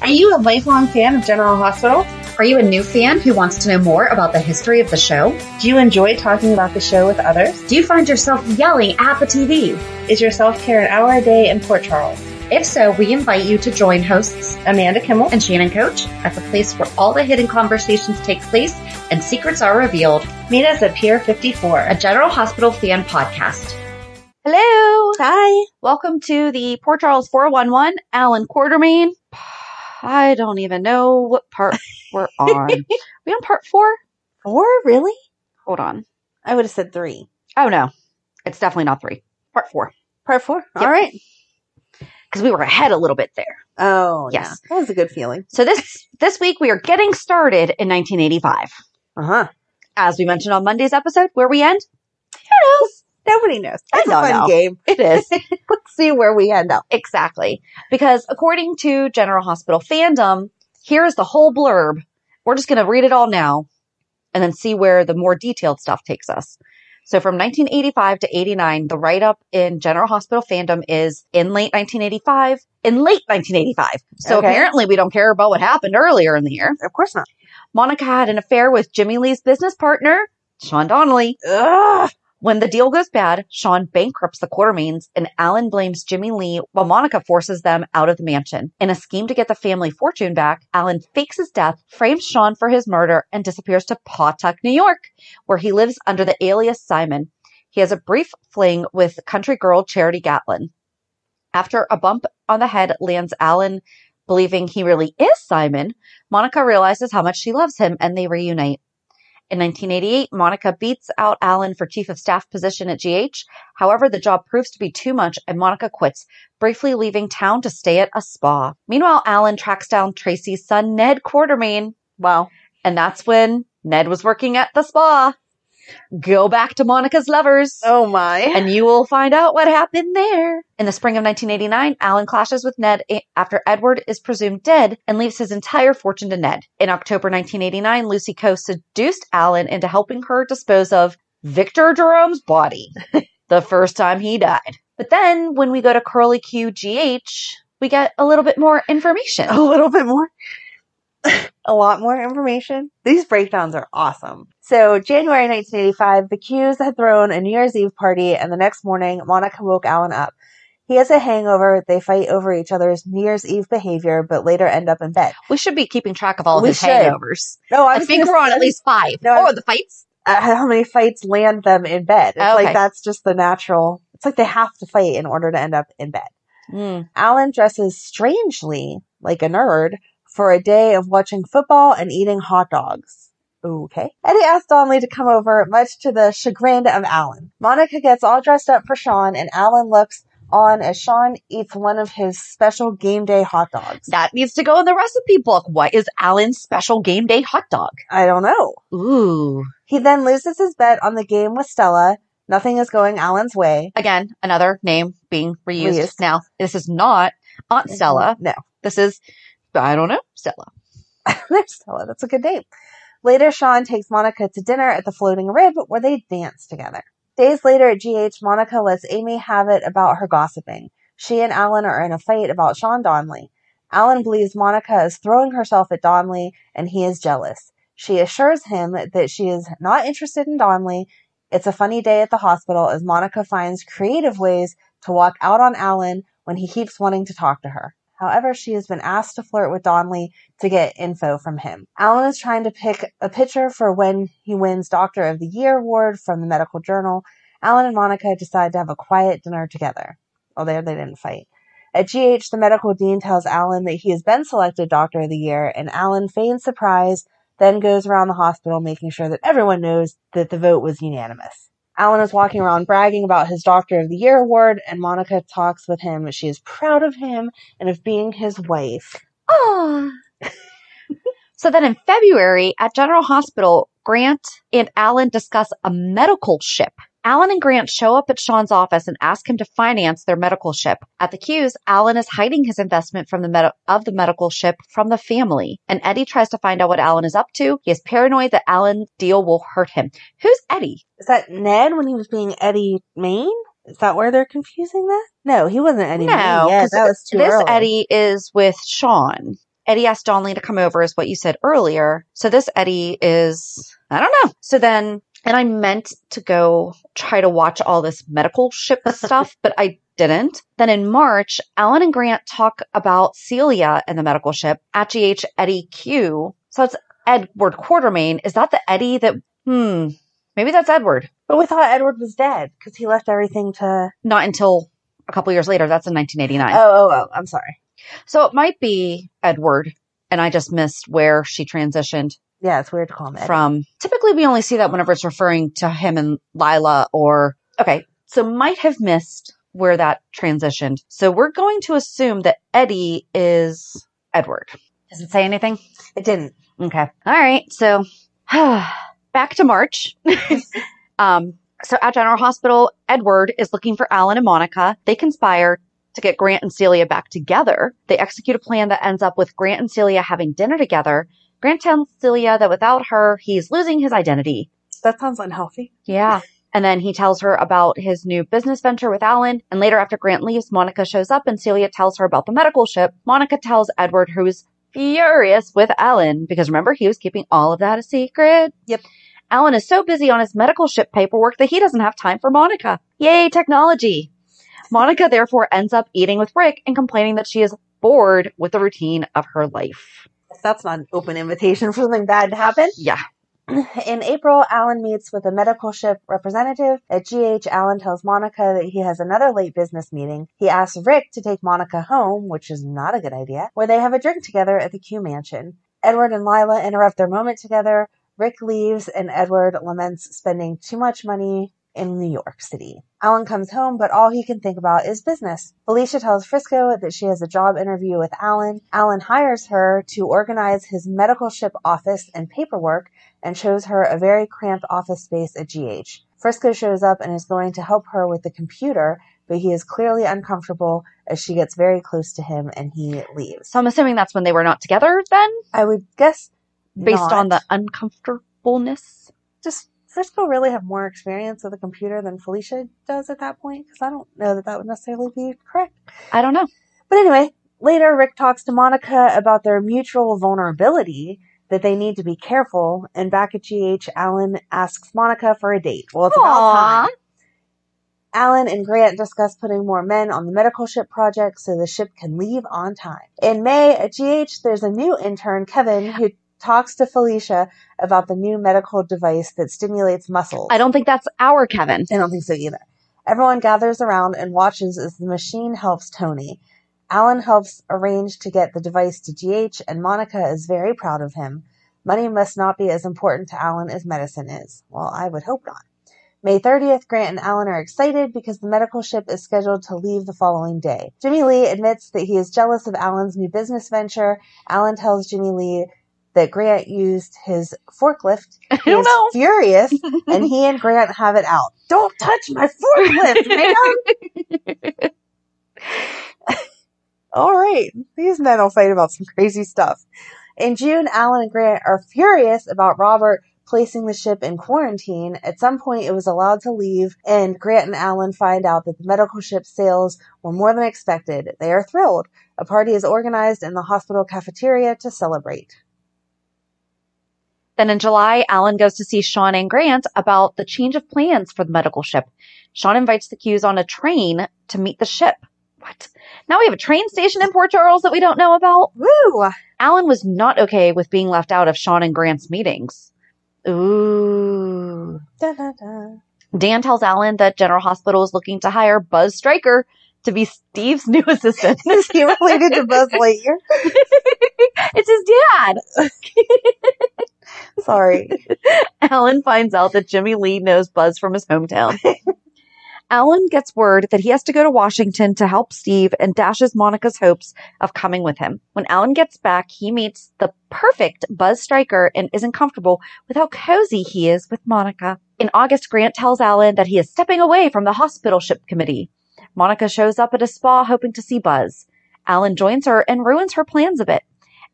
Are you a lifelong fan of General Hospital? Are you a new fan who wants to know more about the history of the show? Do you enjoy talking about the show with others? Do you find yourself yelling at the TV? Is your self-care an hour a day in Port Charles? If so, we invite you to join hosts Amanda Kimmel and Shannon Coach at the place where all the hidden conversations take place and secrets are revealed. Meet us at Pier 54, a General Hospital fan podcast. Hello. Hi. Welcome to the Port Charles 411, Alan Quartermaine. I don't even know what part we're on. We on part 4? 4? Really? Hold on. I would have said 3. Oh, no. It's definitely not 3. Part 4. Part 4? Yep. All right. Because we were ahead a little bit there. Oh, yes. Yeah. That was a good feeling. So this week we are getting started in 1985. Uh-huh. As we mentioned on Monday's episode, where we end? Who knows? Nobody knows. It's a fun game. It is. Let's see where we end up. Exactly. Because according to General Hospital Fandom, here's the whole blurb. We're just going to read it all now and then see where the more detailed stuff takes us. So from 1985 to 89, the write-up in General Hospital Fandom is in late 1985. So apparently we don't care about what happened earlier in the year. Of course not. Monica had an affair with Jimmy Lee's business partner, Sean Donnelly. Ugh. When the deal goes bad, Sean bankrupts the Quartermaines and Alan blames Jimmy Lee while Monica forces them out of the mansion. In a scheme to get the family fortune back, Alan fakes his death, frames Sean for his murder, and disappears to Pautauk, New York, where he lives under the alias Simon. He has a brief fling with country girl Charity Gatlin. After a bump on the head lands Alan believing he really is Simon, Monica realizes how much she loves him and they reunite. In 1988, Monica beats out Alan for chief of staff position at GH. However, the job proves to be too much and Monica quits, briefly leaving town to stay at a spa. Meanwhile, Alan tracks down Tracy's son, Ned Quartermaine. Wow. And that's when Ned was working at the spa. Go back to Monica's lovers. Oh my. And you will find out what happened there. In the spring of 1989, Alan clashes with Ned after Edward is presumed dead and leaves his entire fortune to Ned. In October 1989, Lucy Coe seduced Alan into helping her dispose of Victor Jerome's body the first time he died. But then when we go to CurlyQGrl, we get a little bit more information. A little bit more? A lot more information. These breakdowns are awesome. So, January 1985, the Q's had thrown a New Year's Eve party, and the next morning, Monica woke Alan up. He has a hangover. They fight over each other's New Year's Eve behavior, but later end up in bed. We should be keeping track of all of his hangovers. No, I think we're on at least 5. No, the fights? How many fights land them in bed? It's okay. like that's just the natural. It's like they have to fight in order to end up in bed. Mm. Alan dresses strangely like a nerd for a day of watching football and eating hot dogs. Okay. Eddie asks Donnelly to come over, much to the chagrin of Alan. Monica gets all dressed up for Sean, and Alan looks on as Sean eats one of his special game day hot dogs. That needs to go in the recipe book. What is Alan's special game day hot dog? I don't know. Ooh. He then loses his bet on the game with Stella. Nothing is going Alan's way. Again, another name being reused. Now, this is not Aunt Stella. No. This is, I don't know, Stella. There's Stella. That's a good name. Later, Sean takes Monica to dinner at the Floating Rib, where they dance together. Days later at GH, Monica lets Amy have it about her gossiping. She and Alan are in a fight about Sean Donnelly. Alan believes Monica is throwing herself at Donnelly, and he is jealous. She assures him that she is not interested in Donnelly. It's a funny day at the hospital as Monica finds creative ways to walk out on Alan when he keeps wanting to talk to her. However, she has been asked to flirt with Donnelly to get info from him. Alan is trying to pick a picture for when he wins Doctor of the Year award from the medical journal. Alan and Monica decide to have a quiet dinner together. Oh, there they didn't fight. At GH, the medical dean tells Alan that he has been selected Doctor of the Year, and Alan feigns surprise, then goes around the hospital making sure that everyone knows that the vote was unanimous. Alan is walking around bragging about his Doctor of the Year award, and Monica talks with him. She is proud of him and of being his wife. Oh. So then in February, at General Hospital, Grant and Alan discuss a medical ship. Alan and Grant show up at Sean's office and ask him to finance their medical ship. At the Q's, Alan is hiding his investment from the medical ship from the family, and Eddie tries to find out what Alan is up to. He is paranoid that Alan's deal will hurt him. Who's Eddie? Is that Ned when he was being Eddie Maine? Is that where they're confusing that? No, he wasn't Eddie Maine. Yeah, that was too this early. Eddie is with Sean. Eddie asked John Lee to come over is what you said earlier. So this Eddie is, I don't know. So then, and I meant to go try to watch all this medical ship stuff, but I didn't. Then in March, Alan and Grant talk about Celia and the medical ship at GH Eddie Q. So it's Edward Quartermaine. Is that the Eddie that, maybe that's Edward. But we thought Edward was dead because he left everything to... Not until a couple years later. That's in 1989. Oh, I'm sorry. So it might be Edward, and I just missed where she transitioned. Yeah, it's weird to call him Eddie. From. Typically, we only see that whenever it's referring to him and Lila or... Okay, so might have missed where that transitioned. So we're going to assume that Eddie is Edward. Does it say anything? It didn't. Okay. All right. So back to March. So at General Hospital, Edward is looking for Alan and Monica. They conspire to get Grant and Celia back together. They execute a plan that ends up with Grant and Celia having dinner together. Grant tells Celia that without her, he's losing his identity. That sounds unhealthy. Yeah. And then he tells her about his new business venture with Alan. And later, after Grant leaves, Monica shows up and Celia tells her about the medical ship. Monica tells Edward, who's furious with Alan, because remember, he was keeping all of that a secret. Yep. Alan is so busy on his medical ship paperwork that he doesn't have time for Monica. Yay, technology. Monica therefore ends up eating with Rick and complaining that she is bored with the routine of her life. That's not an open invitation for something bad to happen. Yeah. In April, Alan meets with a medical ship representative. At GH, Alan tells Monica that he has another late business meeting. He asks Rick to take Monica home, which is not a good idea, where they have a drink together at the Q Mansion. Edward and Lila interrupt their moment together. Rick leaves, and Edward laments spending too much money in New York City. Alan comes home, but all he can think about is business. Felicia tells Frisco that she has a job interview with Alan. Alan hires her to organize his medical ship office and paperwork and shows her a very cramped office space at GH. Frisco shows up and is going to help her with the computer, but he is clearly uncomfortable as she gets very close to him and he leaves. So I'm assuming that's when they were not together then? I would guess based on the uncomfortableness. Does Frisco really have more experience with a computer than Felicia does at that point? Because I don't know that would necessarily be correct. I don't know. But anyway, later Rick talks to Monica about their mutual vulnerability, that they need to be careful, and back at GH, Alan asks Monica for a date. Well, it's about time. Alan and Grant discuss putting more men on the medical ship project so the ship can leave on time. In May, at GH, there's a new intern, Kevin, who talks to Felicia about the new medical device that stimulates muscles. I don't think that's our Kevin. I don't think so either. Everyone gathers around and watches as the machine helps Tony. Alan helps arrange to get the device to GH, and Monica is very proud of him. Money must not be as important to Alan as medicine is. Well, I would hope not. May 30th, Grant and Alan are excited because the medical ship is scheduled to leave the following day. Jimmy Lee admits that he is jealous of Alan's new business venture. Alan tells Jimmy Lee that Grant used his forklift. He is furious, and he and Grant have it out. Don't touch my forklift, man! All right. These men will fight about some crazy stuff. In June, Alan and Grant are furious about Robert placing the ship in quarantine. At some point, it was allowed to leave, and Grant and Alan find out that the medical ship's sales were more than expected. They are thrilled. A party is organized in the hospital cafeteria to celebrate. Then in July, Alan goes to see Sean and Grant about the change of plans for the medical ship. Sean invites the Qs on a train to meet the ship. What? Now we have a train station in Port Charles that we don't know about? Woo! Alan was not okay with being left out of Sean and Grant's meetings. Ooh. Da, da, da. Dan tells Alan that General Hospital is looking to hire Buzz Stryker to be Steve's new assistant. Is he related to Buzz Lightyear? It's his dad. Sorry. Alan finds out that Jimmy Lee knows Buzz from his hometown. Alan gets word that he has to go to Washington to help Steve and dashes Monica's hopes of coming with him. When Alan gets back, he meets the perfect Buzz Stryker and isn't comfortable with how cozy he is with Monica. In August, Grant tells Alan that he is stepping away from the hospital ship committee. Monica shows up at a spa hoping to see Buzz. Alan joins her and ruins her plans a bit.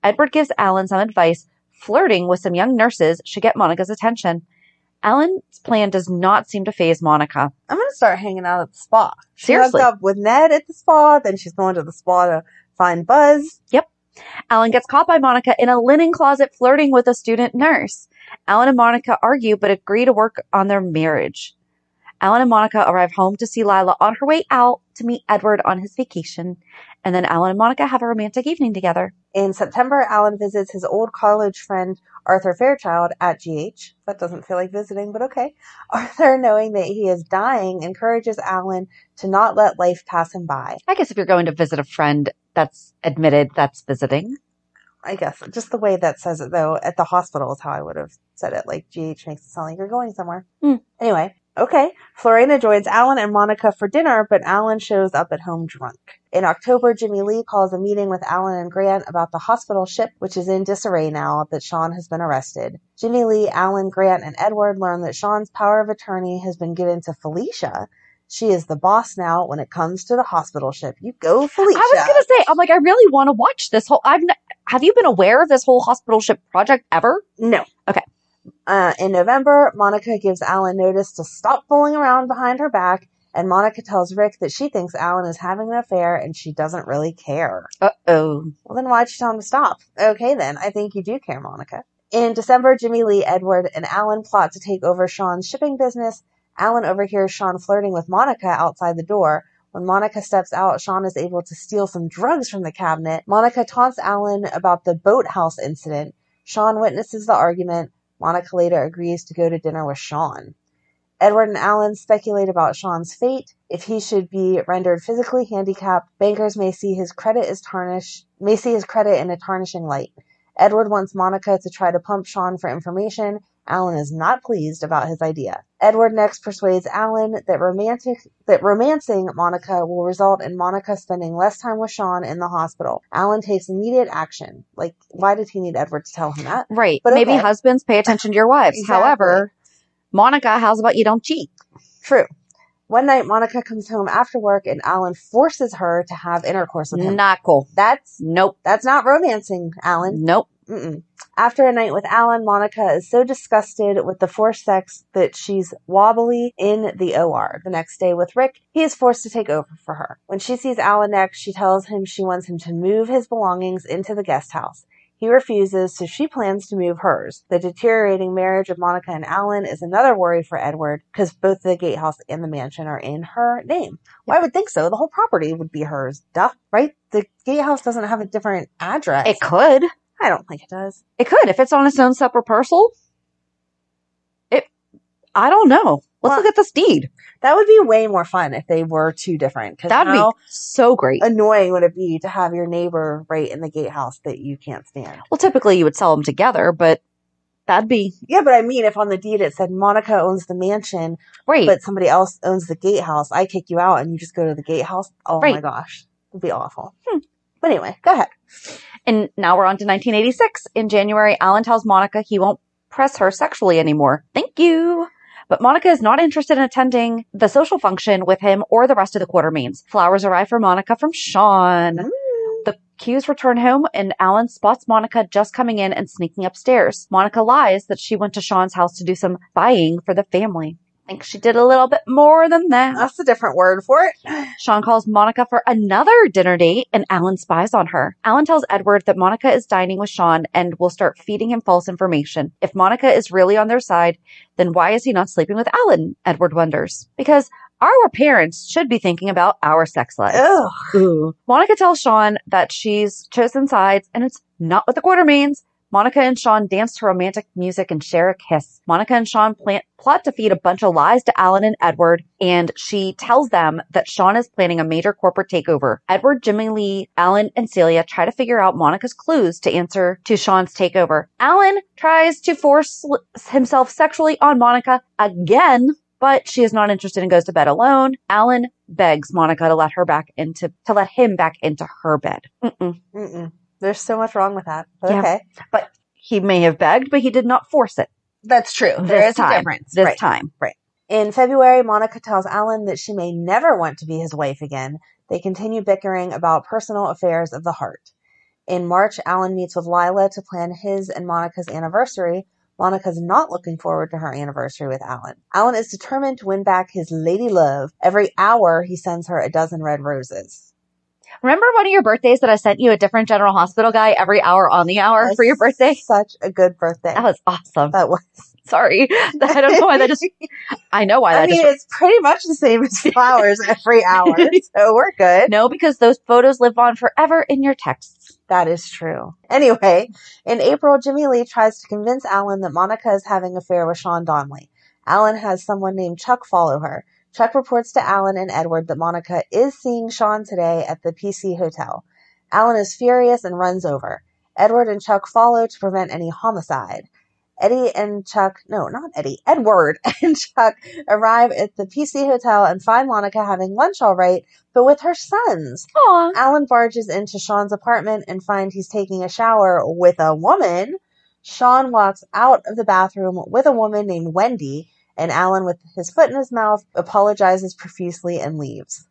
Edward gives Alan some advice. Flirting with some young nurses should get Monica's attention. Alan's plan does not seem to faze Monica. I'm going to start hanging out at the spa. She Seriously. hooked up with Ned at the spa, then she's going to the spa to find Buzz. Yep. Alan gets caught by Monica in a linen closet flirting with a student nurse. Alan and Monica argue but agree to work on their marriage. Alan and Monica arrive home to see Lila on her way out to meet Edward on his vacation. And then Alan and Monica have a romantic evening together. In September, Alan visits his old college friend Arthur Fairchild at GH. That doesn't feel like visiting, but okay. Arthur, knowing that he is dying, encourages Alan to not let life pass him by. I guess if you're going to visit a friend that's admitted, that's visiting. I guess. Just the way that says it, though, at the hospital is how I would have said it. Like, GH makes it sound like you're going somewhere. Anyway, okay. Florina joins Alan and Monica for dinner, but Alan shows up at home drunk. In October, Jimmy Lee calls a meeting with Alan and Grant about the hospital ship, which is in disarray now that Sean has been arrested. Jimmy Lee, Alan, Grant, and Edward learn that Sean's power of attorney has been given to Felicia. She is the boss now when it comes to the hospital ship. You go, Felicia. I was going to say, I'm like, I really want to watch this whole... Have you been aware of this whole hospital ship project ever? No. Okay. In November, Monica gives Alan notice to stop fooling around behind her back, and Monica tells Rick that she thinks Alan is having an affair and she doesn't really care. Uh-oh. Well, then why'd you tell him to stop? Okay, then. I think you do care, Monica. In December, Jimmy Lee, Edward, and Alan plot to take over Sean's shipping business. Alan overhears Sean flirting with Monica outside the door. When Monica steps out, Sean is able to steal some drugs from the cabinet. Monica taunts Alan about the boathouse incident. Sean witnesses the argument. Monica later agrees to go to dinner with Sean. Edward and Alan speculate about Sean's fate. If he should be rendered physically handicapped, bankers may see his credit in a tarnishing light. Edward wants Monica to try to pump Sean for information. Alan is not pleased about his idea. Edward next persuades Alan that romancing Monica will result in Monica spending less time with Sean in the hospital. Alan takes immediate action. Like, why did he need Edward to tell him that? Right. But maybe okay. Husbands pay attention to your wives. Exactly. However, Monica, how's about you don't cheat? True. One night, Monica comes home after work and Alan forces her to have intercourse with him. Not cool. Nope. That's not romancing, Alan. Nope. Mm-mm. After a night with Alan, Monica is so disgusted with the forced sex that she's wobbly in the OR. The next day with Rick, he is forced to take over for her. When she sees Alan next, she tells him she wants him to move his belongings into the guest house. He refuses, so she plans to move hers. The deteriorating marriage of Monica and Alan is another worry for Edward, because both the gatehouse and the mansion are in her name. Well, I would think so. The whole property would be hers. Duh, right? The gatehouse doesn't have a different address. It could. I don't think it does. It could. If it's on its own separate parcel. I don't know. Let's look at this deed. That would be way more fun if they were two different. That'd be so great. Annoying would it be to have your neighbor right in the gatehouse that you can't stand? Well, typically you would sell them together, but that'd be... Yeah, but I mean, if on the deed it said Monica owns the mansion, right, but somebody else owns the gatehouse, I kick you out and you just go to the gatehouse. Oh my gosh. It'd be awful. But anyway, go ahead. And now we're on to 1986. In January, Alan tells Monica he won't press her sexually anymore. Thank you. But Monica is not interested in attending the social function with him or the rest of the Quartermaines. Flowers arrive for Monica from Sean. The Q's return home and Alan spots Monica just coming in and sneaking upstairs. Monica lies that she went to Sean's house to do some buying for the family. I think she did a little bit more than that. That's a different word for it. Sean calls Monica for another dinner date and Alan spies on her. Alan tells Edward that Monica is dining with Sean and will start feeding him false information. If Monica is really on their side, then why is he not sleeping with Alan? Edward wonders. Because our parents should be thinking about our sex lives. Ugh. Monica tells Sean that she's chosen sides and it's not with the Quartermaines. Monica and Sean dance to romantic music and share a kiss. Monica and Sean plot to feed a bunch of lies to Alan and Edward, and she tells them that Sean is planning a major corporate takeover. Edward, Jimmy Lee, Alan, and Celia try to figure out Monica's clues to answer to Sean's takeover. Alan tries to force himself sexually on Monica again, but she is not interested and goes to bed alone. Alan begs Monica to let him back into her bed. There's so much wrong with that. But yeah, okay. But he may have begged, but he did not force it. That's true. There is a difference. This time. Right. In February, Monica tells Alan that she may never want to be his wife again. They continue bickering about personal affairs of the heart. In March, Alan meets with Lila to plan his and Monica's anniversary. Monica's not looking forward to her anniversary with Alan. Alan is determined to win back his lady love. Every hour, he sends her a dozen red roses. Remember one of your birthdays that I sent you a different General Hospital guy every hour on the hour for your birthday? Such a good birthday. That was awesome. That was. Sorry. I don't know why that just... I know why that just... it's pretty much the same as flowers every hour, so we're good. No, because those photos live on forever in your texts. That is true. Anyway, in April, Jimmy Lee tries to convince Alan that Monica is having an affair with Sean Donnelly. Alan has someone named Chuck follow her. Chuck reports to Alan and Edward that Monica is seeing Sean today at the PC Hotel. Alan is furious and runs over. Edward and Chuck follow to prevent any homicide. Edward and Chuck arrive at the PC Hotel and find Monica having lunch all right, but with her sons. Aww. Alan barges into Sean's apartment and finds he's taking a shower with a woman. Sean walks out of the bathroom with a woman named Wendy, and Alan, with his foot in his mouth, apologizes profusely and leaves.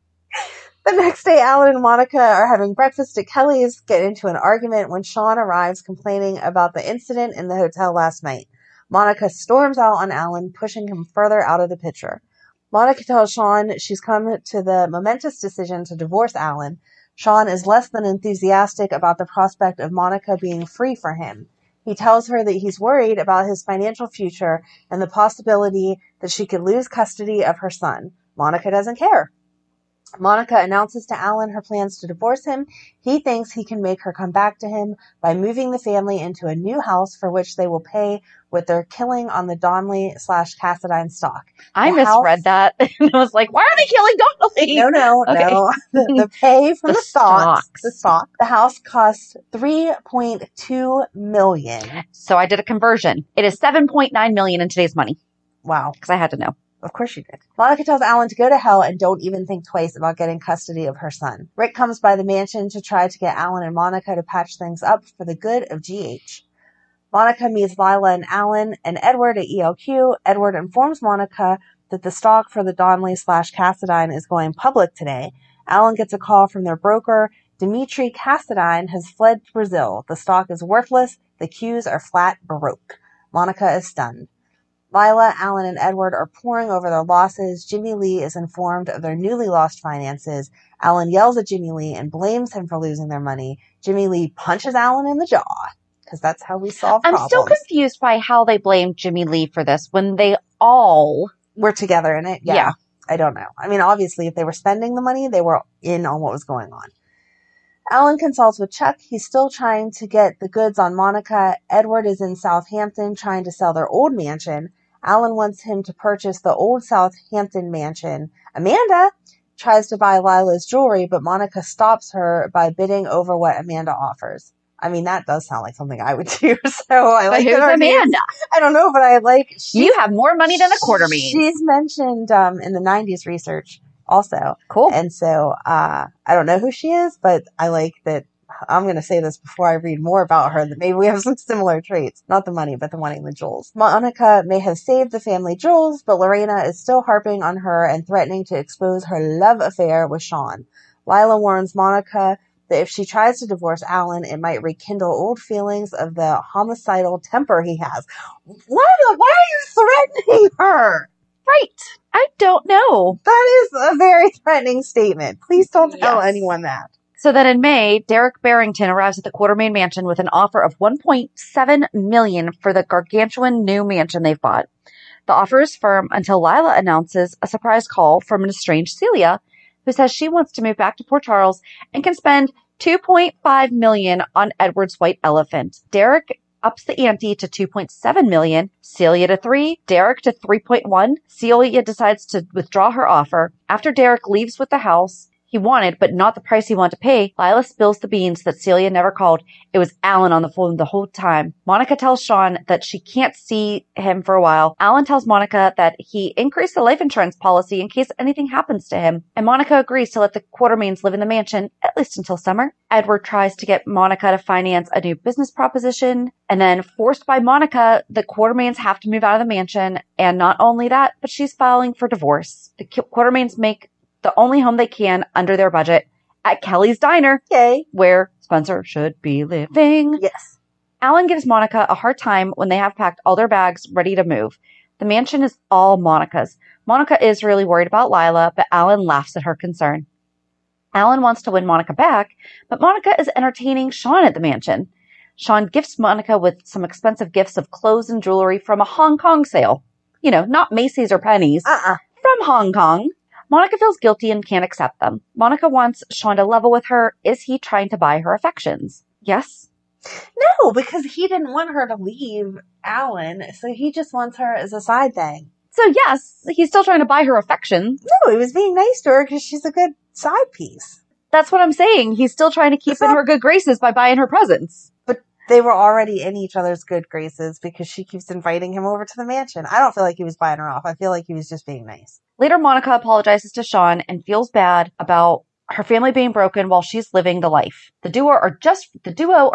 The next day, Alan and Monica are having breakfast at Kelly's, get into an argument when Sean arrives complaining about the incident in the hotel last night. Monica storms out on Alan, pushing him further out of the picture. Monica tells Sean she's come to the momentous decision to divorce Alan. Sean is less than enthusiastic about the prospect of Monica being free for him. He tells her that he's worried about his financial future and the possibility that she could lose custody of her son. Monica doesn't care. Monica announces to Alan her plans to divorce him. He thinks he can make her come back to him by moving the family into a new house for which they will pay with their killing on the Donnelly/Cassadine stock. I misread that. And I was like, why are they killing Donnelly? No. The pay from the stocks. The stock. The house costs $3.2 million. So I did a conversion. It is $7.9 million in today's money. Wow. Because I had to know. Of course you did. Monica tells Alan to go to hell and don't even think twice about getting custody of her son. Rick comes by the mansion to try to get Alan and Monica to patch things up for the good of GH. Monica meets Lila and Alan and Edward at ELQ. Edward informs Monica that the stock for the Donnelly/Cassadine is going public today. Alan gets a call from their broker. Dimitri Cassadine has fled to Brazil. The stock is worthless. The Qs are flat baroque. Monica is stunned. Lila, Alan, and Edward are poring over their losses. Jimmy Lee is informed of their newly lost finances. Alan yells at Jimmy Lee and blames him for losing their money. Jimmy Lee punches Alan in the jaw, because that's how we solve problems. I'm still confused by how they blame Jimmy Lee for this when they all were together in it. Yeah. I don't know. I mean, obviously, if they were spending the money, they were in on what was going on. Alan consults with Chuck. He's still trying to get the goods on Monica. Edward is in Southampton trying to sell their old mansion. Alan wants him to purchase the old Southampton mansion. Amanda tries to buy Lila's jewelry, but Monica stops her by bidding over what Amanda offers. I mean, that does sound like something I would do. So I like who's Amanda? I don't know, but I like... You have more money than a Quartermaine. She's mentioned in the 90s research also. Cool. And so I don't know who she is, but I like that. I'm going to say this before I read more about her, that maybe we have some similar traits. Not the money, but the wanting the jewels. Monica may have saved the family jewels, but Lorena is still harping on her and threatening to expose her love affair with Sean. Lila warns Monica that if she tries to divorce Alan, it might rekindle old feelings of the homicidal temper he has. Why are you threatening her? Right. I don't know. That is a very threatening statement. Please don't tell anyone that. So then in May, Derek Barrington arrives at the Quartermaine mansion with an offer of $1.7 million for the gargantuan new mansion they've bought. The offer is firm until Lila announces a surprise call from an estranged Celia, who says she wants to move back to Port Charles and can spend $2.5 million on Edward's white elephant. Derek ups the ante to $2.7 million, Celia to $3 million, Derek to $3.1 million. Celia decides to withdraw her offer. After Derek leaves with the house he wanted, but not the price he wanted to pay, Lila spills the beans that Celia never called. It was Alan on the phone the whole time. Monica tells Sean that she can't see him for a while. Alan tells Monica that he increased the life insurance policy in case anything happens to him. And Monica agrees to let the Quartermaines live in the mansion, at least until summer. Edward tries to get Monica to finance a new business proposition. And then, forced by Monica, the Quartermaines have to move out of the mansion. And not only that, but she's filing for divorce. The Quartermaines make the only home they can under their budget at Kelly's Diner. Yay. Where Spencer should be living. Yes. Alan gives Monica a hard time when they have packed all their bags ready to move. The mansion is all Monica's. Monica is really worried about Lila, but Alan laughs at her concern. Alan wants to win Monica back, but Monica is entertaining Sean at the mansion. Sean gifts Monica with some expensive gifts of clothes and jewelry from a Hong Kong sale. You know, not Macy's or Penny's. From Hong Kong. Monica feels guilty and can't accept them. Monica wants Sean to level with her. Is he trying to buy her affections? Yes? No, because he didn't want her to leave Alan, so he just wants her as a side thing. So yes, he's still trying to buy her affections. No, he was being nice to her because she's a good side piece. That's what I'm saying. He's still trying to keep in her good graces by buying her presents. But they were already in each other's good graces because she keeps inviting him over to the mansion. I don't feel like he was buying her off. I feel like he was just being nice. Later, Monica apologizes to Sean and feels bad about her family being broken while she's living the life. The duo are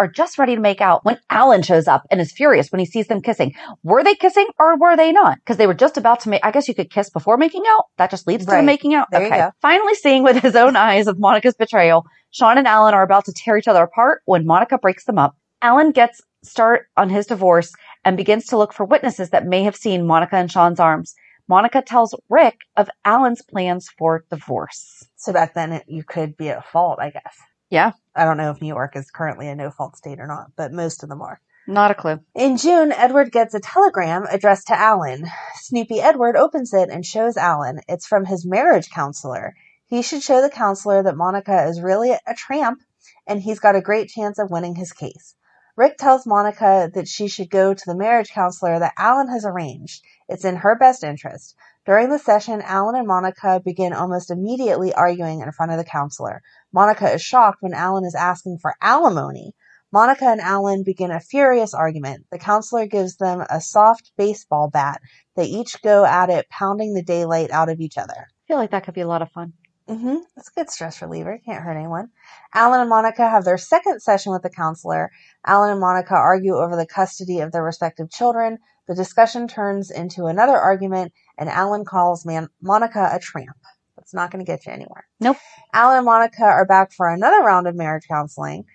just ready to make out when Alan shows up and is furious when he sees them kissing. Were they kissing or were they not? Because they were just about to make, I guess you could kiss before making out. That just leads to the making out. There you go. Finally seeing with his own eyes of Monica's betrayal, Sean and Alan are about to tear each other apart when Monica breaks them up. Alan gets start on his divorce and begins to look for witnesses that may have seen Monica in Sean's arms. Monica tells Rick of Alan's plans for divorce. So back then you could be at fault, I guess. Yeah. I don't know if New York is currently a no-fault state or not, but most of them are. Not a clue. In June, Edward gets a telegram addressed to Alan. Snoopy Edward opens it and shows Alan. It's from his marriage counselor. He should show the counselor that Monica is really a tramp, and he's got a great chance of winning his case. Rick tells Monica that she should go to the marriage counselor that Alan has arranged. It's in her best interest. During the session, Alan and Monica begin almost immediately arguing in front of the counselor. Monica is shocked when Alan is asking for alimony. Monica and Alan begin a furious argument. The counselor gives them a soft baseball bat. They each go at it, pounding the daylight out of each other. I feel like that could be a lot of fun. It's a good stress reliever. Can't hurt anyone. Alan and Monica have their second session with the counselor. Alan and Monica argue over the custody of their respective children. The discussion turns into another argument, and Alan calls Monica a tramp. That's not going to get you anywhere. Nope. Alan and Monica are back for another round of marriage counseling.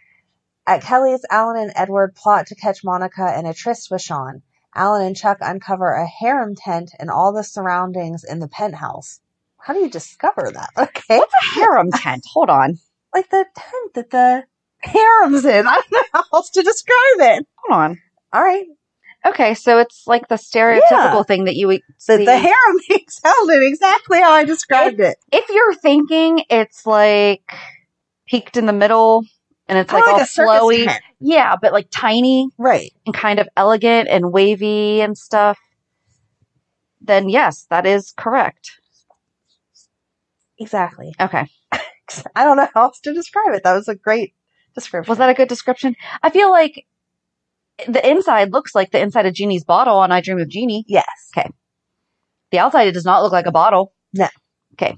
At Kelly's, Alan and Edward plot to catch Monica in a tryst with Sean. Alan and Chuck uncover a harem tent and all the surroundings in the penthouse. How do you discover that? Okay. What's a harem tent? Hold on. Like the tent that the harem's in. I don't know how else to describe it. Hold on. All right. Okay, so it's like the stereotypical thing that you would see. The harem makes out in exactly how I described it. If you're thinking it's like peaked in the middle and it's like all flowy. Tent. Yeah, but like tiny. Right. And kind of elegant and wavy and stuff. Then yes, that is correct. Exactly. Okay. I don't know how else to describe it. That was a great description. Was that a good description? I feel like the inside looks like the inside of Jeannie's bottle on I Dream of Jeannie. Yes. Okay. The outside, it does not look like a bottle. No. Okay.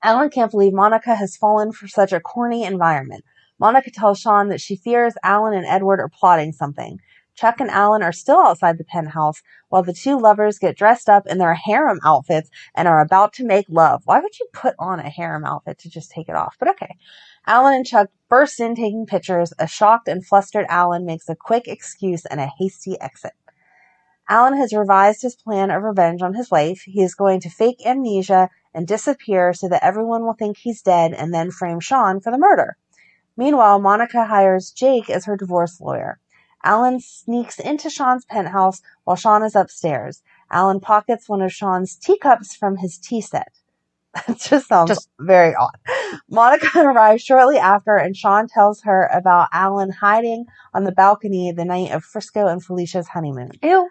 Alan can't believe Monica has fallen for such a corny environment. Monica tells Sean that she fears Alan and Edward are plotting something. Chuck and Alan are still outside the penthouse while the two lovers get dressed up in their harem outfits and are about to make love. Why would you put on a harem outfit to just take it off? But okay. Alan and Chuck burst in taking pictures. A shocked and flustered Alan makes a quick excuse and a hasty exit. Alan has revised his plan of revenge on his wife. He is going to fake amnesia and disappear so that everyone will think he's dead and then frame Sean for the murder. Meanwhile, Monica hires Jake as her divorce lawyer. Alan sneaks into Sean's penthouse while Sean is upstairs. Alan pockets one of Sean's teacups from his tea set. That just sounds very odd. Monica arrives shortly after, and Sean tells her about Alan hiding on the balcony the night of Frisco and Felicia's honeymoon. Ew.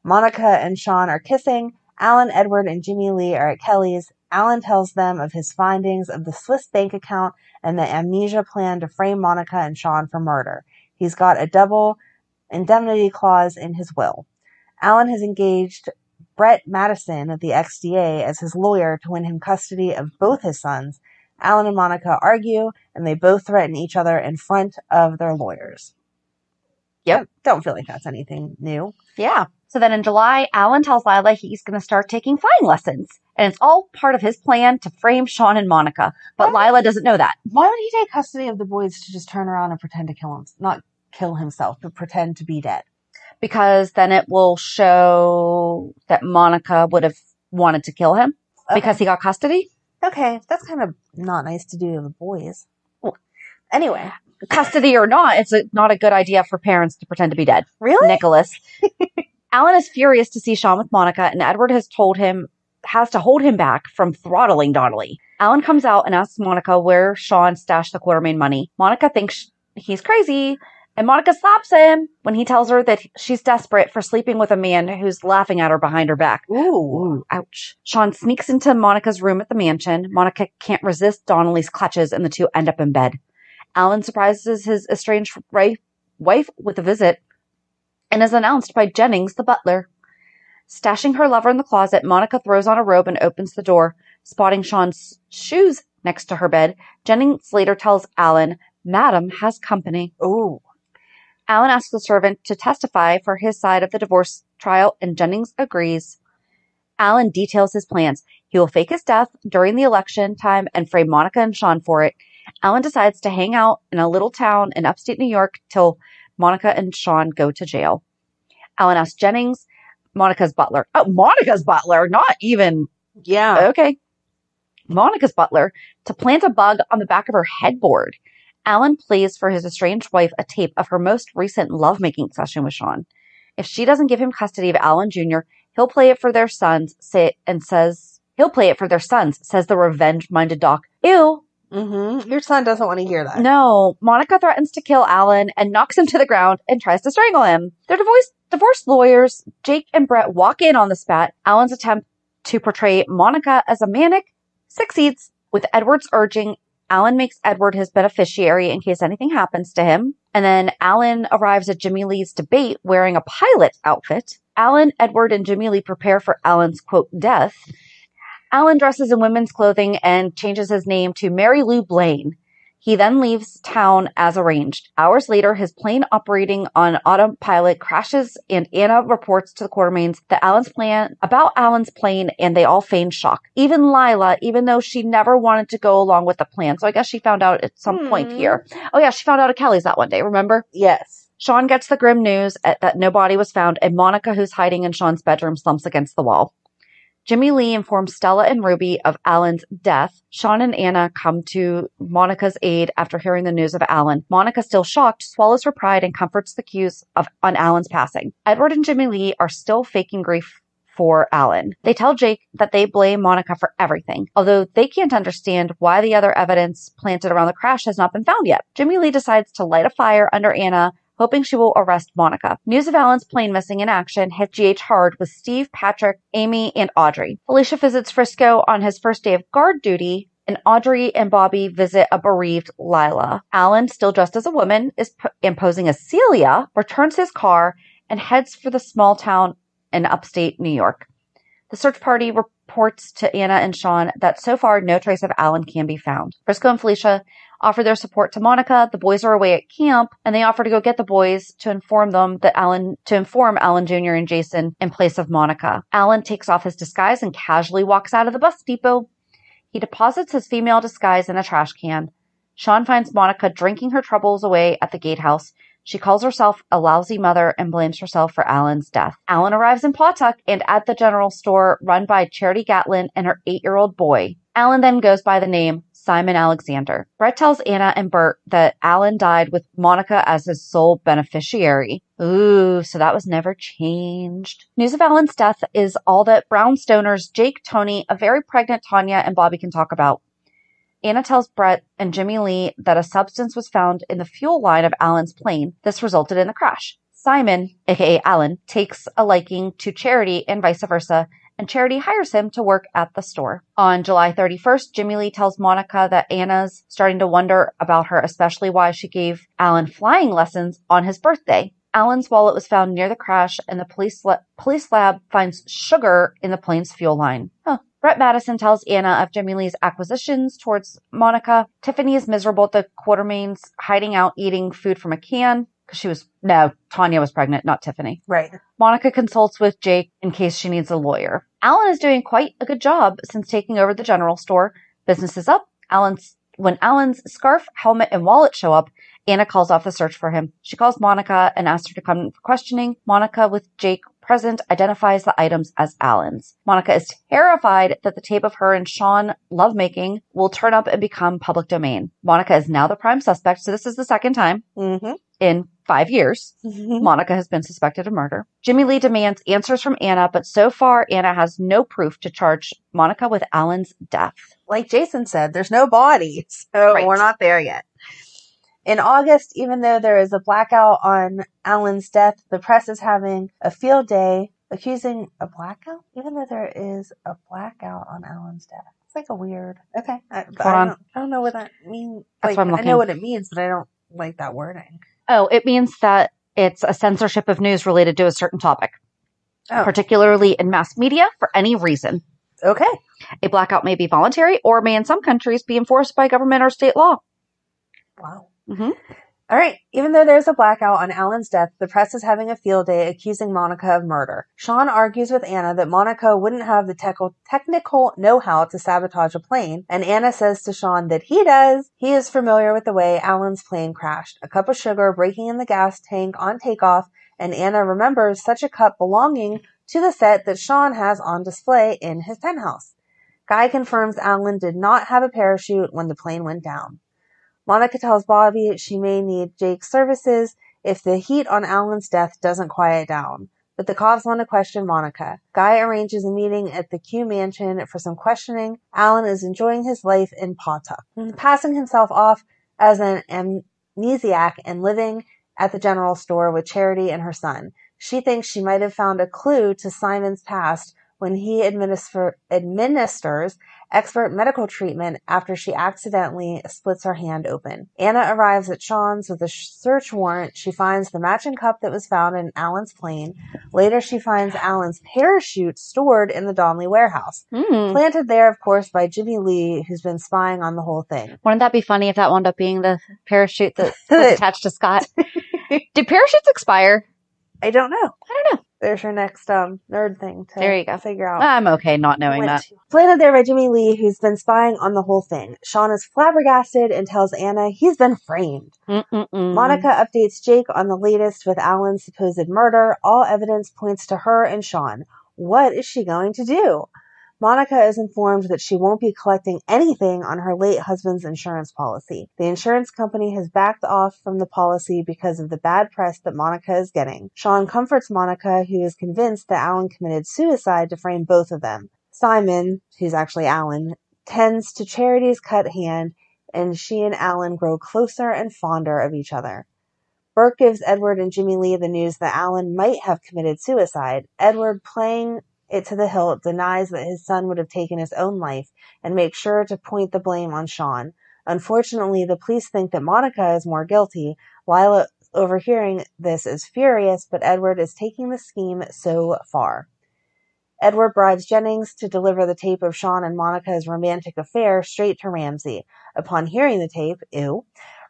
Monica and Sean are kissing. Alan, Edward, and Jimmy Lee are at Kelly's. Alan tells them of his findings of the Swiss bank account and the amnesia plan to frame Monica and Sean for murder. He's got a double indemnity clause in his will. Alan has engaged Brett Madison of the XDA as his lawyer to win him custody of both his sons. Alan and Monica argue, and they both threaten each other in front of their lawyers. Yep. Don't feel like that's anything new. Yeah. So then in July, Alan tells Lila he's going to start taking flying lessons. And it's all part of his plan to frame Sean and Monica. But Lila doesn't know that. Why would he take custody of the boys to just turn around and pretend to kill him? Not kill himself, but pretend to be dead. Because then it will show that Monica would have wanted to kill him because he got custody. Okay, that's kind of not nice to do to the boys. Anyway. Custody or not, it's not a good idea for parents to pretend to be dead. Really? Nicholas. Alan is furious to see Sean with Monica, and Edward has to hold him back from throttling Donnelly. Alan comes out and asks Monica where Sean stashed the Quartermaine money. Monica thinks he's crazy, and Monica slaps him when he tells her that she's desperate for sleeping with a man who's laughing at her behind her back. Ooh, ouch. Sean sneaks into Monica's room at the mansion. Monica can't resist Donnelly's clutches, and the two end up in bed. Alan surprises his estranged wife with a visit and is announced by Jennings, the butler. Stashing her lover in the closet, Monica throws on a robe and opens the door. Spotting Sean's shoes next to her bed, Jennings later tells Alan, Madam has company. ooh. Alan asks the servant to testify for his side of the divorce trial, and Jennings agrees. Alan details his plans. He will fake his death during the election time and frame Monica and Sean for it. Alan decides to hang out in a little town in upstate New York till Monica and Sean go to jail. Alan asks Jennings, Monica's butler. Oh, Monica's butler, not even. Yeah. Okay. Monica's butler, to plant a bug on the back of her headboard. Alan plays for his estranged wife a tape of her most recent lovemaking session with Sean. If she doesn't give him custody of Alan Jr., he'll play it for their sons, says the revenge-minded doc. Ew. Mm-hmm. Your son doesn't want to hear that. No. Monica threatens to kill Alan and knocks him to the ground and tries to strangle him. They're divorce lawyers. Jake and Brett walk in on the spat. Alan's attempt to portray Monica as a manic succeeds. With Edward's urging, Alan makes Edward his beneficiary in case anything happens to him. And then Alan arrives at Jimmy Lee's debate wearing a pilot outfit. Alan, Edward, and Jimmy Lee prepare for Alan's, quote, death. Alan dresses in women's clothing and changes his name to Mary Lou Blaine. He then leaves town as arranged. Hours later, his plane operating on autopilot crashes, and Anna reports to the Quartermaines that about Alan's plane, and they all feign shock. Even Lila, even though she never wanted to go along with the plan. So I guess she found out at some point here. Oh yeah, she found out at Kelly's that one day, remember? Yes. Sean gets the grim news that no body was found, and Monica, who's hiding in Sean's bedroom, slumps against the wall. Jimmy Lee informs Stella and Ruby of Alan's death. Sean and Anna come to Monica's aid after hearing the news of Alan. Monica, still shocked, swallows her pride and comforts the cues on Alan's passing. Edward and Jimmy Lee are still faking grief for Alan. They tell Jake that they blame Monica for everything, although they can't understand why the other evidence planted around the crash has not been found yet. Jimmy Lee decides to light a fire under Anna, hoping she will arrest Monica. News of Alan's plane missing in action hit GH hard with Steve, Patrick, Amy, and Audrey. Felicia visits Frisco on his first day of guard duty, and Audrey and Bobby visit a bereaved Lila. Alan, still dressed as a woman, and posing as Celia, returns his car and heads for the small town in upstate New York. The search party reports to Anna and Sean that so far no trace of Alan can be found. Frisco and Felicia offer their support to Monica. The boys are away at camp, and they offer to go get the boys to inform Alan Jr. and Jason in place of Monica. Alan takes off his disguise and casually walks out of the bus depot. He deposits his female disguise in a trash can. Sean finds Monica drinking her troubles away at the gatehouse. She calls herself a lousy mother and blames herself for Alan's death. Alan arrives in Pautauk and at the general store run by Charity Gatlin and her 8-year-old boy. Alan then goes by the name Simon Alexander. Brett tells Anna and Bert that Alan died with Monica as his sole beneficiary. Ooh, so that was never changed. News of Alan's death is all that Brownstoners Jake, Tony, a very pregnant Tanya, and Bobby can talk about. Anna tells Brett and Jimmy Lee that a substance was found in the fuel line of Alan's plane. This resulted in the crash. Simon, aka Alan, takes a liking to Charity and vice versa, and Charity hires him to work at the store. On July 31st, Jimmy Lee tells Monica that Anna's starting to wonder about her, especially why she gave Alan flying lessons on his birthday. Alan's wallet was found near the crash, and the police lab finds sugar in the plane's fuel line. Brett Madison tells Anna of Jimmy Lee's acquisitions towards Monica. Tiffany is miserable at the Quartermaines, hiding out eating food from a can. Tanya was pregnant, not Tiffany. Right. Monica consults with Jake in case she needs a lawyer. Alan is doing quite a good job since taking over the general store. Business is up. When Alan's scarf, helmet, and wallet show up, Anna calls off the search for him. She calls Monica and asks her to come for questioning. Monica, with Jake present identifies the items as Alan's. Monica is terrified that the tape of her and Sean lovemaking will turn up and become public domain. Monica is now the prime suspect, so this is the second time in 5 years Monica has been suspected of murder. Jimmy Lee demands answers from Anna, but so far Anna has no proof to charge Monica with Alan's death. Like Jason said, there's no body, so we're not there yet. In August, even though there is a blackout on Alan's death, the press is having a field day accusing a blackout? Even though there is a blackout on Alan's death. It's like a weird... Okay. I don't know what that means. That's what I'm looking. I know what it means, but I don't like that wording. Oh, it means that it's a censorship of news related to a certain topic, particularly in mass media for any reason. Okay. A blackout may be voluntary or may in some countries be enforced by government or state law. Wow. All right. Even though there's a blackout on Alan's death, the press is having a field day accusing Monica of murder. Sean argues with Anna that Monica wouldn't have the technical know-how to sabotage a plane, and Anna says to Sean that he does. He is familiar with the way Alan's plane crashed. A cup of sugar breaking in the gas tank on takeoff, and Anna remembers such a cup belonging to the set that Sean has on display in his penthouse. Guy confirms Alan did not have a parachute when the plane went down. Monica tells Bobby she may need Jake's services if the heat on Alan's death doesn't quiet down. But the cops want to question Monica. Guy arranges a meeting at the Q mansion for some questioning. Alan is enjoying his life in Pautauk, passing himself off as an amnesiac and living at the general store with Charity and her son. She thinks she might have found a clue to Simon's past when he administers expert medical treatment after she accidentally splits her hand open. Anna arrives at Sean's with a search warrant. She finds the matching cup that was found in Alan's plane. Later, she finds Alan's parachute stored in the Donley warehouse. Planted there, of course, by Jimmy Lee, who's been spying on the whole thing. Wouldn't that be funny if that wound up being the parachute that was attached to Scott? Did parachutes expire? I don't know. I don't know. There's your next nerd thing to there you go. Figure out. I'm okay not knowing that. Planted there by Jimmy Lee, who's been spying on the whole thing. Sean is flabbergasted and tells Anna he's been framed. Monica updates Jake on the latest with Alan's supposed murder. All evidence points to her and Sean. What is she going to do? Monica is informed that she won't be collecting anything on her late husband's insurance policy. The insurance company has backed off from the policy because of the bad press that Monica is getting. Sean comforts Monica, who is convinced that Alan committed suicide to frame both of them. Simon, who's actually Alan, tends to Charity's cut hand, and she and Alan grow closer and fonder of each other. Burke gives Edward and Jimmy Lee the news that Alan might have committed suicide. Edward, playing it to the hilt, denies that his son would have taken his own life and makes sure to point the blame on Sean. Unfortunately, the police think that Monica is more guilty. Lila, overhearing this, is furious, but Edward is taking the scheme so far. Edward bribes Jennings to deliver the tape of Sean and Monica's romantic affair straight to Ramsey. Upon hearing the tape,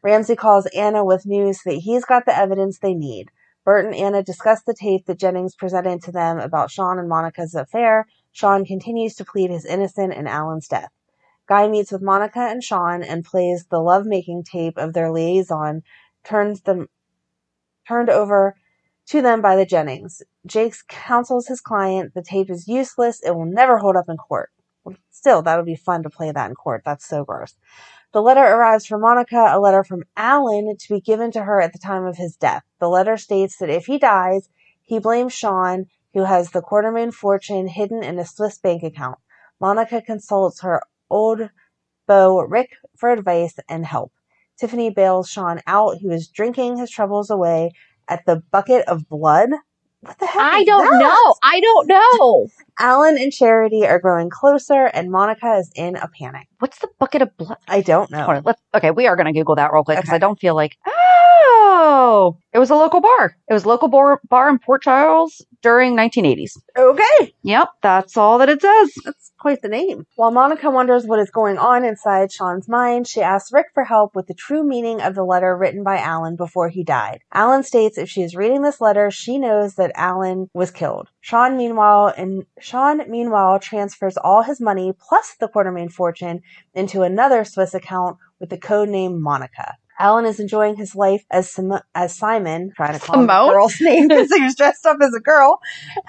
Ramsey calls Anna with news that he's got the evidence they need. Bert and Anna discuss the tape that Jennings presented to them about Sean and Monica's affair. Sean continues to plead his innocence in Alan's death. Guy meets with Monica and Sean and plays the lovemaking tape of their liaison, turned over to them by the Jennings. Jake counsels his client the tape is useless. It will never hold up in court. Well, still, that would be fun to play that in court. That's so gross. The letter arrives from Monica, a letter from Alan to be given to her at the time of his death. The letter states that if he dies, he blames Sean, who has the Quartermaine fortune hidden in a Swiss bank account. Monica consults her old beau Rick for advice and help. Tiffany bails Sean out, who is drinking his troubles away at the bucket of blood. What the heck? I don't know. Alan and Charity are growing closer, and Monica is in a panic. What's the bucket of blood? I don't know. Okay, we are going to Google that real quick because I don't feel like... Oh, it was a local bar. It was a local bar in Port Charles during 1980s. Okay. Yep, that's all that it says. That's quite the name. While Monica wonders what is going on inside Sean's mind, she asks Rick for help with the true meaning of the letter written by Alan before he died. Alan states if she is reading this letter, she knows that Alan was killed. Sean, meanwhile, transfers all his money plus the Quartermaine fortune into another Swiss account with the code name Monica. Alan is enjoying his life as Simon, trying to call him a Simone? girl's name because he was dressed up as a girl.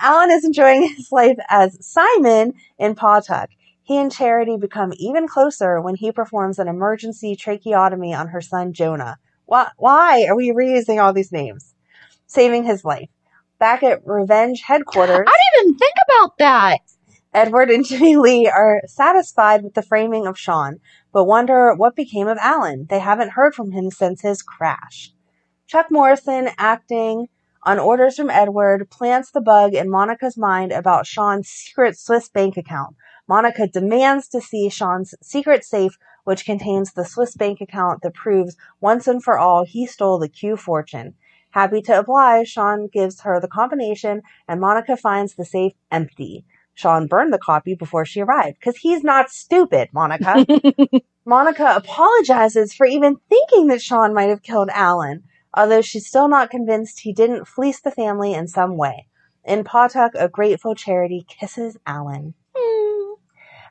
Alan is enjoying his life as Simon in Pautauk. He and Charity become even closer when he performs an emergency tracheotomy on her son Jonah. Why are we reusing all these names? Saving his life. Back at Revenge headquarters, I didn't even think about that. Edward and Jimmy Lee are satisfied with the framing of Sean, but wonder what became of Alan. They haven't heard from him since his crash. Chuck Morrison, acting on orders from Edward, plants the bug in Monica's mind about Sean's secret Swiss bank account. Monica demands to see Sean's secret safe, which contains the Swiss bank account that proves once and for all he stole the Q fortune. Happy to oblige, Sean gives her the combination, and Monica finds the safe empty. Sean burned the copy before she arrived, because he's not stupid, Monica. Monica apologizes for even thinking that Sean might have killed Alan, although she's still not convinced he didn't fleece the family in some way. In Pautauk, a grateful Charity kisses Alan.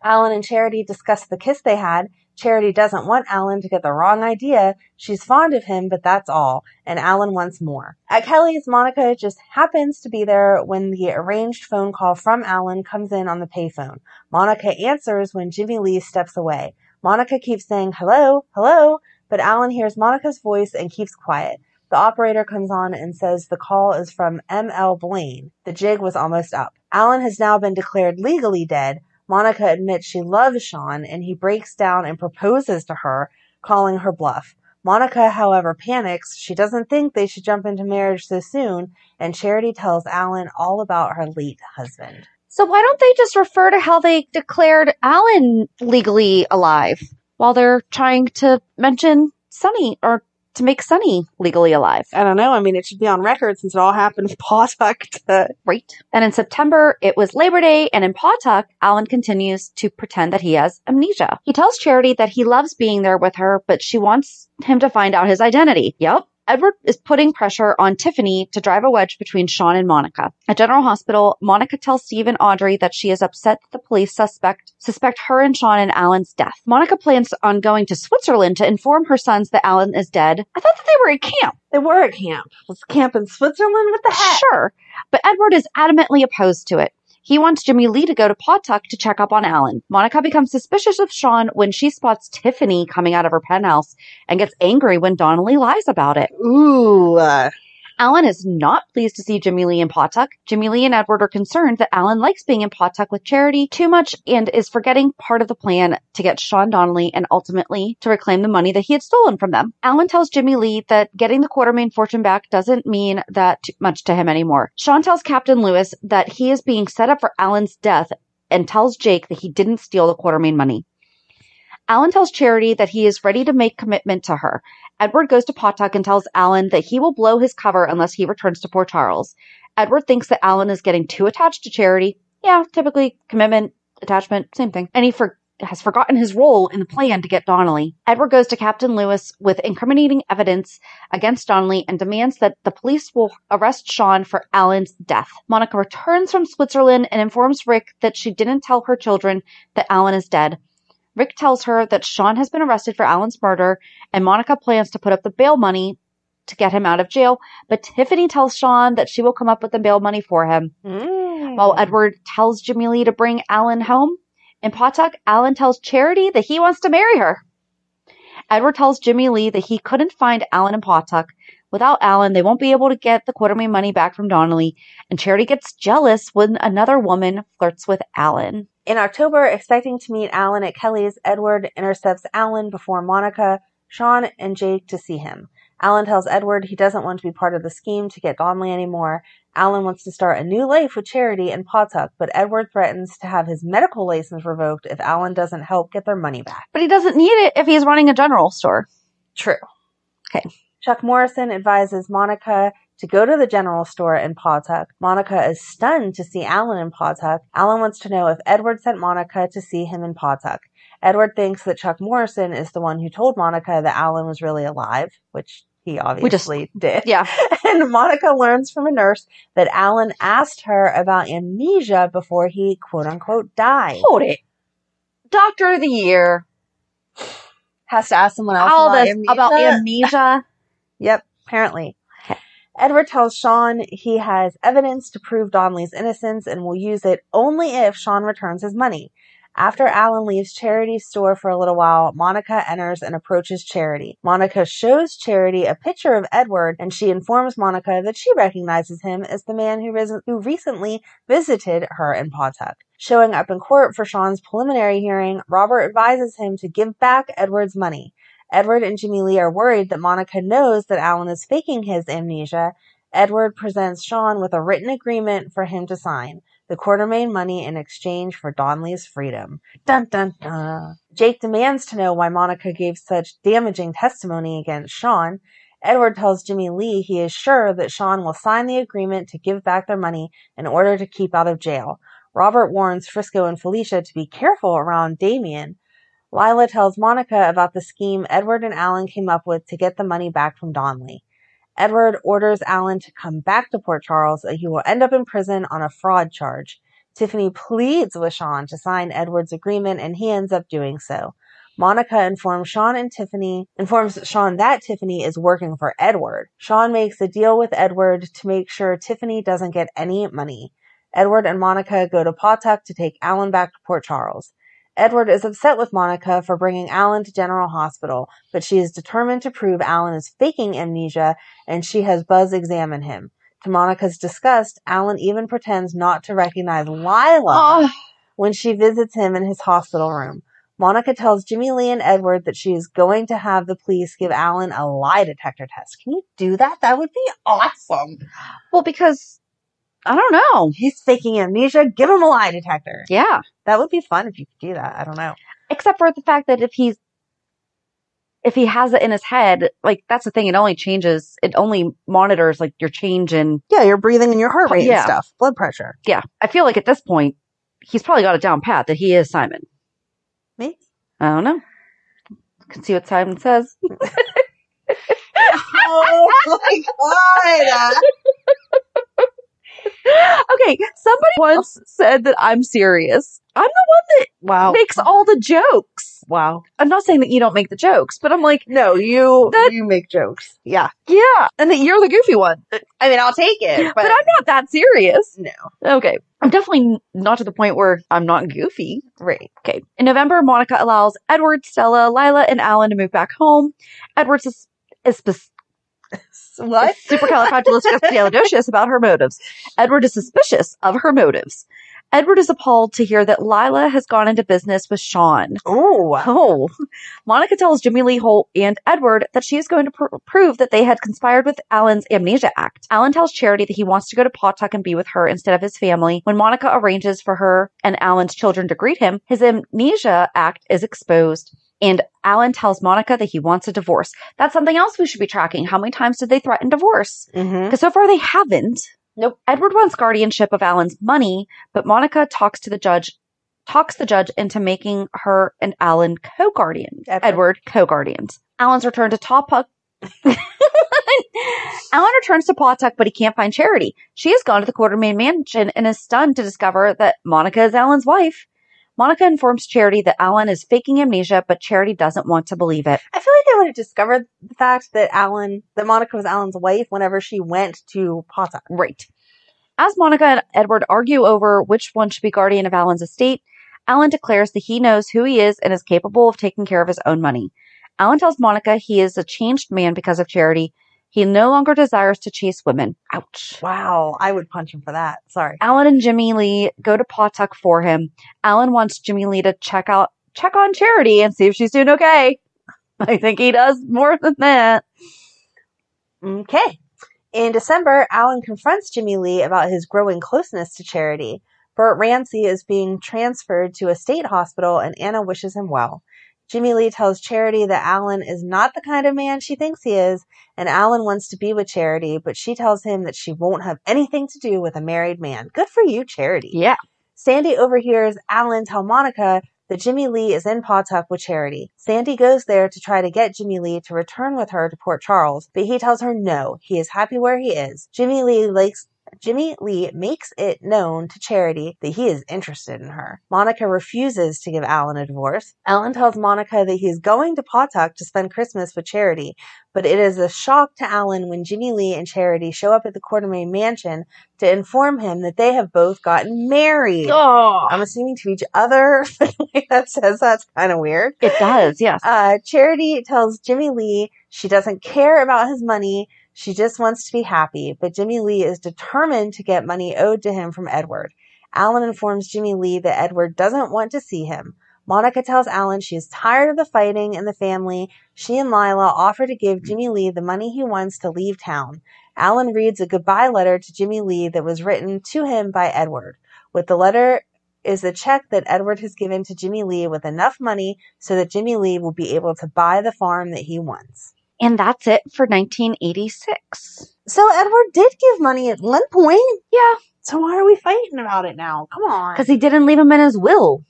Alan and Charity discuss the kiss they had. Charity doesn't want Alan to get the wrong idea. She's fond of him, but that's all, and Alan wants more. At Kelly's, Monica just happens to be there when the arranged phone call from Alan comes in on the payphone. Monica answers when Jimmy Lee steps away. Monica keeps saying, hello, hello, but Alan hears Monica's voice and keeps quiet. The operator comes on and says the call is from M.L. Blaine. The jig was almost up. Alan has now been declared legally dead. Monica admits she loves Sean, and he breaks down and proposes to her, calling her bluff. Monica, however, panics. She doesn't think they should jump into marriage so soon, and Charity tells Alan all about her late husband. So why don't they just refer to how they declared Alan legally alive while they're trying to mention Sonny, or to make Sonny legally alive? I don't know. I mean, it should be on record since it all happened in Pautauk. Right. And in September, it was Labor Day, and in Pautauk, Alan continues to pretend that he has amnesia. He tells Charity that he loves being there with her, but she wants him to find out his identity. Yep. Edward is putting pressure on Tiffany to drive a wedge between Sean and Monica. At General Hospital, Monica tells Steve and Audrey that she is upset that the police suspect her and Sean in Alan's death. Monica plans on going to Switzerland to inform her sons that Alan is dead. I thought that they were at camp. They were at camp. Was camp in Switzerland? What the heck? Sure. But Edward is adamantly opposed to it. He wants Jimmy Lee to go to Pautauk to check up on Alan. Monica becomes suspicious of Sean when she spots Tiffany coming out of her penthouse and gets angry when Donnelly lies about it. Ooh. Alan is not pleased to see Jimmy Lee in Pautauk. Jimmy Lee and Edward are concerned that Alan likes being in Pautauk with Charity too much and is forgetting part of the plan to get Sean Donnelly and ultimately to reclaim the money that he had stolen from them. Alan tells Jimmy Lee that getting the Quartermaine fortune back doesn't mean that much to him anymore. Sean tells Captain Lewis that he is being set up for Alan's death and tells Jake that he didn't steal the Quartermaine money. Alan tells Charity that he is ready to make commitment to her. Edward goes to Pautauk and tells Alan that he will blow his cover unless he returns to Port Charles. Edward thinks that Alan is getting too attached to Charity. Yeah, typically commitment, attachment, same thing. And he has forgotten his role in the plan to get Donnelly. Edward goes to Captain Lewis with incriminating evidence against Donnelly and demands that the police will arrest Sean for Alan's death. Monica returns from Switzerland and informs Rick that she didn't tell her children that Alan is dead. Rick tells her that Sean has been arrested for Alan's murder, and Monica plans to put up the bail money to get him out of jail, but Tiffany tells Sean that she will come up with the bail money for him. While Edward tells Jimmy Lee to bring Alan home, in Pautauk, Alan tells Charity that he wants to marry her. Edward tells Jimmy Lee that he couldn't find Alan in Pautauk. Without Alan, they won't be able to get the Quartermaine money back from Donnelly, and Charity gets jealous when another woman flirts with Alan. In October, expecting to meet Alan at Kelly's, Edward intercepts Alan before Monica, Sean, and Jake to see him. Alan tells Edward he doesn't want to be part of the scheme to get Donnelly anymore. Alan wants to start a new life with Charity and Pautauk, but Edward threatens to have his medical license revoked if Alan doesn't help get their money back. But he doesn't need it if he's running a general store. True. Okay. Chuck Morrison advises Monica to go to the general store in Pautauk. Monica is stunned to see Alan in Pautauk. Alan wants to know if Edward sent Monica to see him in Pautauk. Edward thinks that Chuck Morrison is the one who told Monica that Alan was really alive, which he obviously did. Yeah. And Monica learns from a nurse that Alan asked her about amnesia before he, quote-unquote, died. Hold it. Doctor of the Year. Has to ask someone else All about this amnesia. about amnesia. Yep, apparently. Okay. Edward tells Sean he has evidence to prove Donnelly's innocence and will use it only if Sean returns his money. After Alan leaves Charity's store for a little while, Monica enters and approaches Charity. Monica shows Charity a picture of Edward, and she informs Monica that she recognizes him as the man who recently visited her in Pautauk. Showing up in court for Sean's preliminary hearing, Robert advises him to give back Edward's money. Edward and Jimmy Lee are worried that Monica knows that Alan is faking his amnesia. Edward presents Sean with a written agreement for him to sign. The Quartermaine money in exchange for Donnelly's freedom. Dun dun dun. Jake demands to know why Monica gave such damaging testimony against Sean. Edward tells Jimmy Lee he is sure that Sean will sign the agreement to give back their money in order to keep out of jail. Robert warns Frisco and Felicia to be careful around Damien. Lila tells Monica about the scheme Edward and Alan came up with to get the money back from Donnelly. Edward orders Alan to come back to Port Charles, or he will end up in prison on a fraud charge. Tiffany pleads with Sean to sign Edward's agreement, and he ends up doing so. Monica informs Sean that Tiffany is working for Edward. Sean makes a deal with Edward to make sure Tiffany doesn't get any money. Edward and Monica go to Pautauk to take Alan back to Port Charles. Edward is upset with Monica for bringing Alan to General Hospital, but she is determined to prove Alan is faking amnesia, and she has Buzz examine him. To Monica's disgust, Alan even pretends not to recognize Lila when she visits him in his hospital room. Monica tells Jimmy Lee and Edward that she is going to have the police give Alan a lie detector test. Can you do that? That would be awesome. Well, because I don't know. He's faking amnesia. Give him a lie detector. Yeah. That would be fun if you could do that. I don't know. Except for the fact that if he has it in his head, like, that's the thing. It only monitors, like, your change in... Yeah, your breathing and your heart rate and stuff. Blood pressure. Yeah. I feel like at this point, he's probably got it down pat that he is Simon. Me? I don't know. Can see what Simon says. Oh my God. Okay, somebody once said that I'm serious. I'm the one that makes all the jokes. Wow. I'm not saying that you don't make the jokes, but I'm like... No, you make jokes. Yeah. Yeah, and that you're the goofy one. I mean, I'll take it. But I'm not that serious. No. Okay. I'm definitely not to the point where I'm not goofy. Right. Okay. In November, Monica allows Edward, Stella, Lila, and Alan to move back home. Edward is what? Supercalifragilisticexpialidocious about her motives. Edward is suspicious of her motives. Edward is appalled to hear that Lila has gone into business with Sean. Oh. Monica tells Jimmy Lee Holt and Edward that she is going to prove that they had conspired with Alan's Amnesia Act. Alan tells Charity that he wants to go to Pautauk and be with her instead of his family. When Monica arranges for her and Alan's children to greet him, his Amnesia Act is exposed. And Alan tells Monica that he wants a divorce. That's something else we should be tracking. How many times did they threaten divorce? Because so far they haven't. Nope. Edward wants guardianship of Alan's money, but Monica talks the judge into making her and Alan co-guardians. Edward co-guardians. Alan's returned to Pautauk. Alan returns to Pautauk, but he can't find Charity. She has gone to the Quartermaine mansion and is stunned to discover that Monica is Alan's wife. Monica informs Charity that Alan is faking amnesia, but Charity doesn't want to believe it. I feel like I would have discovered the fact that Monica was Alan's wife whenever she went to Pautauk. Right. As Monica and Edward argue over which one should be guardian of Alan's estate, Alan declares that he knows who he is and is capable of taking care of his own money. Alan tells Monica he is a changed man because of Charity. He no longer desires to chase women. Ouch. Wow, I would punch him for that. Sorry. Alan and Jimmy Lee go to Pautauk for him. Alan wants Jimmy Lee to check on Charity and see if she's doing okay. I think he does more than that. Okay. In December, Alan confronts Jimmy Lee about his growing closeness to Charity. Bert Rancy is being transferred to a state hospital, and Anna wishes him well. Jimmy Lee tells Charity that Alan is not the kind of man she thinks he is, and Alan wants to be with Charity, but she tells him that she won't have anything to do with a married man. Good for you, Charity. Yeah. Sandy overhears Alan tell Monica that Jimmy Lee is in Pautauk with Charity. Sandy goes there to try to get Jimmy Lee to return with her to Port Charles, but he tells her no, he is happy where he is. Jimmy Lee Jimmy Lee makes it known to Charity that he is interested in her. Monica refuses to give Alan a divorce. Alan tells Monica that he is going to Pautauk to spend Christmas with Charity, but it is a shock to Alan when Jimmy Lee and Charity show up at the Quartermaine mansion to inform him that they have both gotten married. Oh, I'm assuming to each other. The way that says that's kind of weird. it does, yes. Charity tells Jimmy Lee she doesn't care about his money. She just wants to be happy, but Jimmy Lee is determined to get money owed to him from Edward. Alan informs Jimmy Lee that Edward doesn't want to see him. Monica tells Alan she is tired of the fighting in the family. She and Lila offer to give Jimmy Lee the money he wants to leave town. Alan reads a goodbye letter to Jimmy Lee that was written to him by Edward. With the letter is a check that Edward has given to Jimmy Lee with enough money so that Jimmy Lee will be able to buy the farm that he wants. And that's it for 1986. So Edward did give money at one point. Yeah. So why are we fighting about it now? Come on. Because he didn't leave him in his will.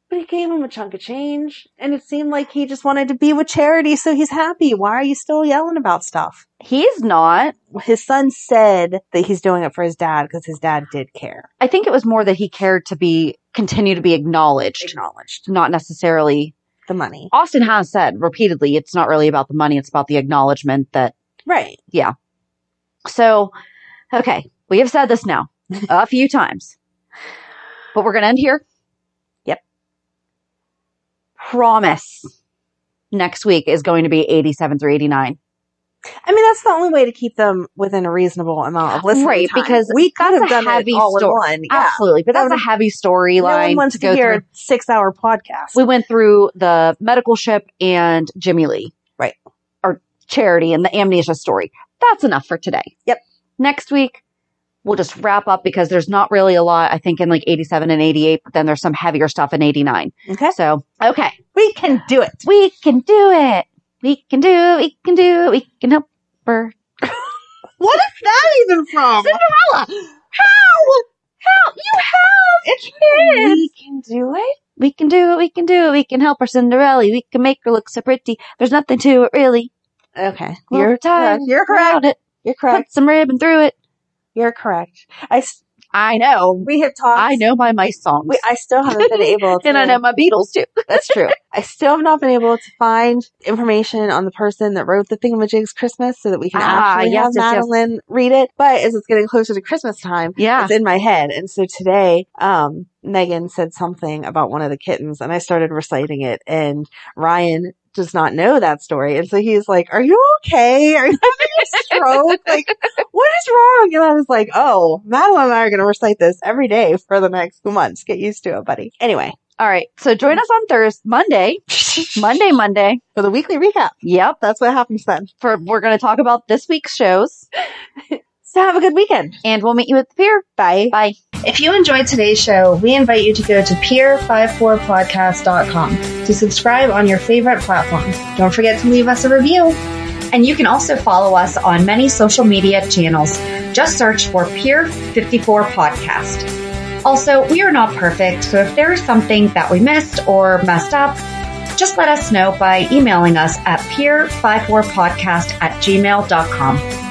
But he gave him a chunk of change. And it seemed like he just wanted to be with Charity, so he's happy. Why are you still yelling about stuff? He's not. His son said that he's doing it for his dad because his dad did care. I think it was more that he cared to continue to be acknowledged. Not necessarily the money. Austin has said repeatedly, it's not really about the money. It's about the acknowledgement that. Right. Yeah. So, okay. We have said this now a few times, but we're going to end here. Yep. Promise. Next week is going to be 87 through 89. I mean, that's the only way to keep them within a reasonable amount of listening right, time. because we could have done heavy it all in one. Yeah. Absolutely, but that's a heavy storyline. No one wants to hear a 6-hour podcast. We went through the medical ship and Jimmy Lee. Right. Or Charity and the amnesia story. That's enough for today. Yep. Next week, we'll just wrap up because there's not really a lot, I think, in like 87 and 88, but then there's some heavier stuff in 89. Okay. So, okay. We can do it. We can do it. We can do it. We can do it. We can help her. What is that even from? Cinderella. How? You have it's kids. We can do it. We can do it. We can do it. We can help her Cinderella. We can make her look so pretty. There's nothing to it, really. Okay. You're tired. You're correct. You're correct. Put some ribbon through it. You're correct. I know. We have talked. I know my mice songs. I still haven't been able to. And I know my Beatles too. That's true. I still have not been able to find information on the person that wrote the Thingamajig's Christmas so that we can actually have Madeline read it. But as it's getting closer to Christmas time, it's in my head. And so today, Megan said something about one of the kittens and I started reciting it and Ryan does not know that story. And so he's like, are you okay? Are you having a stroke? Like, what is wrong? And I was like, oh, Madeline and I are going to recite this every day for the next 2 months. Get used to it, buddy. Anyway. All right. So join us on Monday. Monday. For the weekly recap. Yep. That's what happens then. We're going to talk about this week's shows. So have a good weekend. And we'll meet you at the pier. Bye. Bye. If you enjoyed today's show, we invite you to go to peer54podcast.com to subscribe on your favorite platform. Don't forget to leave us a review. And you can also follow us on many social media channels. Just search for Peer54 Podcast. Also, we are not perfect, so if there is something that we missed or messed up, just let us know by emailing us at peer54podcast@gmail.com.